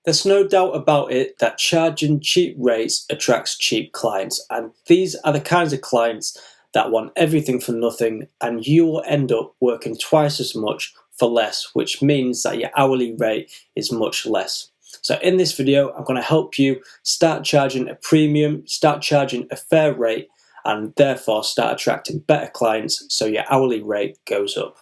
There's no doubt about it that charging cheap rates attracts cheap clients, and these are the kinds of clients that want everything for nothing, and you will end up working twice as much for less, which means that your hourly rate is much less. So in this video, I'm going to help you start charging a premium, start charging a fair rate, and therefore start attracting better clients so your hourly rate goes up.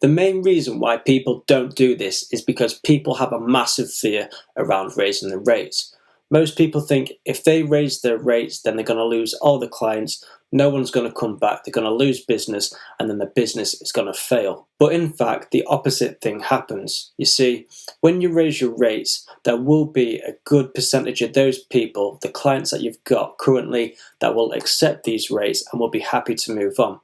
The main reason why people don't do this is because people have a massive fear around raising the rates. Most people think if they raise their rates, then they're going to lose all the clients, no one's going to come back, they're going to lose business, and then the business is going to fail. But in fact, the opposite thing happens. You see, when you raise your rates, there will be a good percentage of those people, the clients that you've got currently, that will accept these rates and will be happy to move on.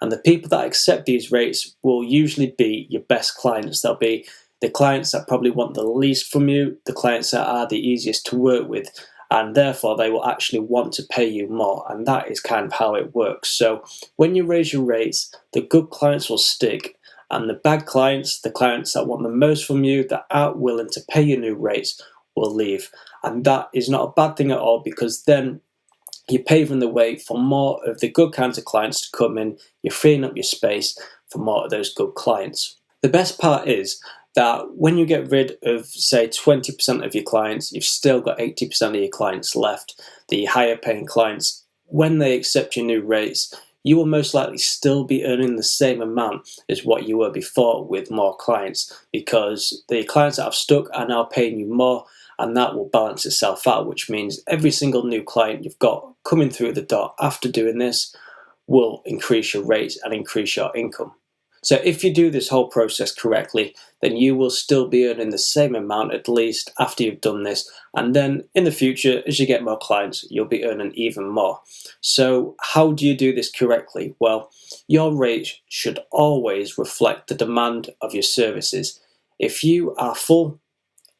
And the people that accept these rates will usually be your best clients. They'll be the clients that probably want the least from you, the clients that are the easiest to work with, and therefore they will actually want to pay you more. And that is kind of how it works. So when you raise your rates, the good clients will stick, and the bad clients, the clients that want the most from you, that aren't willing to pay your new rates, will leave. And that is not a bad thing at all, because then you're paving the way for more of the good kinds of clients to come in. You're freeing up your space for more of those good clients. The best part is that when you get rid of, say, 20% of your clients, you've still got 80% of your clients left, the higher paying clients. When they accept your new rates, you will most likely still be earning the same amount as what you were before with more clients, because the clients that have stuck are now paying you more, and that will balance itself out, which means every single new client you've got coming through the door after doing this will increase your rates and increase your income. So if you do this whole process correctly, then you will still be earning the same amount at least after you've done this, and then in the future, as you get more clients, you'll be earning even more. So how do you do this correctly? Well, your rate should always reflect the demand of your services. If you are full,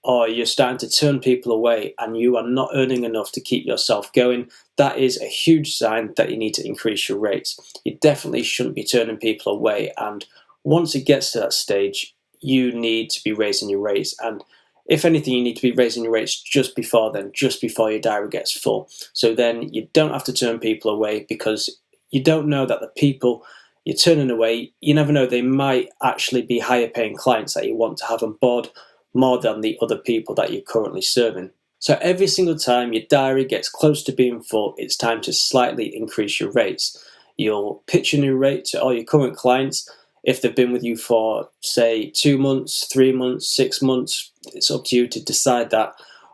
or you're starting to turn people away and you are not earning enough to keep yourself going, that is a huge sign that you need to increase your rates. You definitely shouldn't be turning people away, and once it gets to that stage, you need to be raising your rates. And if anything, you need to be raising your rates just before then, just before your diary gets full. So then you don't have to turn people away, because you don't know that the people you're turning away, you never know, they might actually be higher paying clients that you want to have on board more than the other people that you're currently serving. So every single time your diary gets close to being full, it's time to slightly increase your rates. You'll pitch a new rate to all your current clients. If they've been with you for, say, 2 months, 3 months, 6 months, it's up to you to decide that,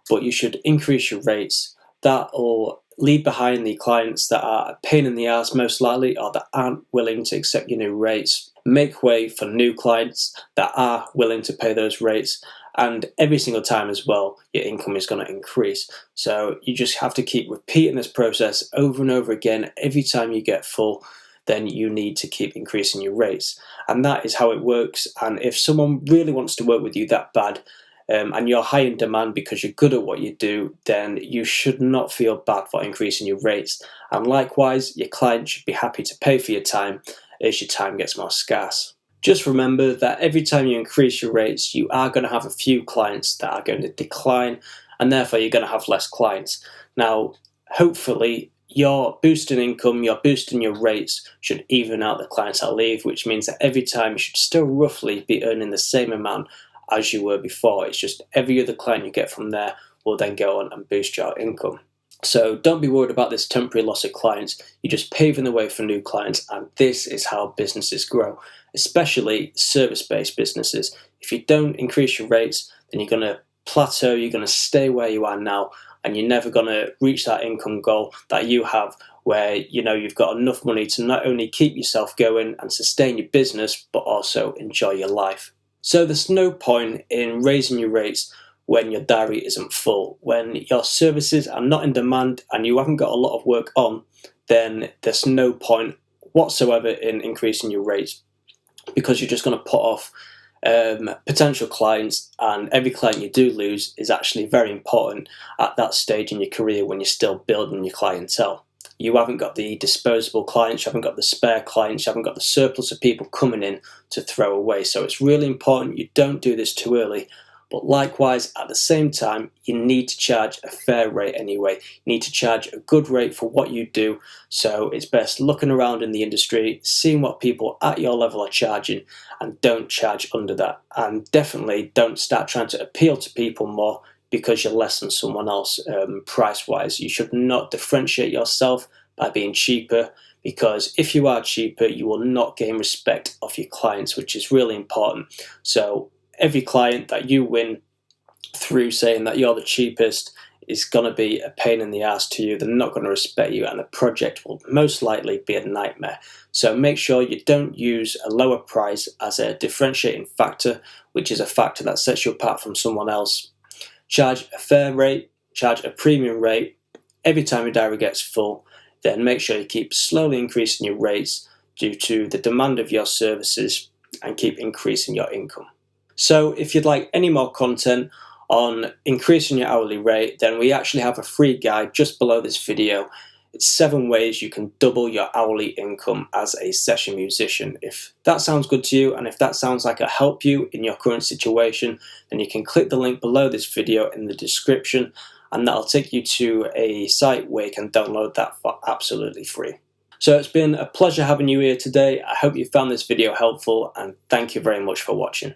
but you should increase your rates. That will leave behind the clients that are a pain in the ass, most likely, or that aren't willing to accept your new rates. Make way for new clients that are willing to pay those rates. And every single time as well, your income is going to increase. So you just have to keep repeating this process over and over again. Every time you get full, then you need to keep increasing your rates. And that is how it works. And if someone really wants to work with you that bad, and you're high in demand because you're good at what you do, then you should not feel bad for increasing your rates. And likewise, your client should be happy to pay for your time as your time gets more scarce. Just remember that every time you increase your rates, you are going to have a few clients that are going to decline, and therefore you're going to have less clients. Now, hopefully, you're boosting income, you're boosting your rates should even out the clients that leave, which means that every time you should still roughly be earning the same amount as you were before. It's just every other client you get from there will then go on and boost your income. So don't be worried about this temporary loss of clients. You're just paving the way for new clients, and this is how businesses grow, especially service-based businesses. If you don't increase your rates, then you're going to plateau, you're going to stay where you are now, and you're never going to reach that income goal that you have, where you've got enough money to not only keep yourself going and sustain your business, but also enjoy your life. So there's no point in raising your rates when your diary isn't full. When your services are not in demand and you haven't got a lot of work on, then there's no point whatsoever in increasing your rates, because you're just going to put off potential clients, and every client you do lose is actually very important at that stage in your career when you're still building your clientele. You haven't got the disposable clients, you haven't got the spare clients, you haven't got the surplus of people coming in to throw away. So it's really important you don't do this too early. But likewise, at the same time, you need to charge a fair rate anyway. You need to charge a good rate for what you do. So it's best looking around in the industry, seeing what people at your level are charging, and don't charge under that. And definitely don't start trying to appeal to people more because you're less than someone else price-wise. You should not differentiate yourself by being cheaper, because if you are cheaper, you will not gain respect of your clients, which is really important. So every client that you win through saying that you're the cheapest is going to be a pain in the ass to you. They're not going to respect you, and the project will most likely be a nightmare. So make sure you don't use a lower price as a differentiating factor, which is a factor that sets you apart from someone else. Charge a fair rate, charge a premium rate every time your diary gets full. Then make sure you keep slowly increasing your rates due to the demand of your services, and keep increasing your income. So if you'd like any more content on increasing your hourly rate, then we actually have a free guide just below this video. It's 7 ways you can double your hourly income as a session musician. If that sounds good to you, and if that sounds like it'll help you in your current situation, then you can click the link below this video in the description, and that'll take you to a site where you can download that for absolutely free. So it's been a pleasure having you here today. I hope you found this video helpful, and thank you very much for watching.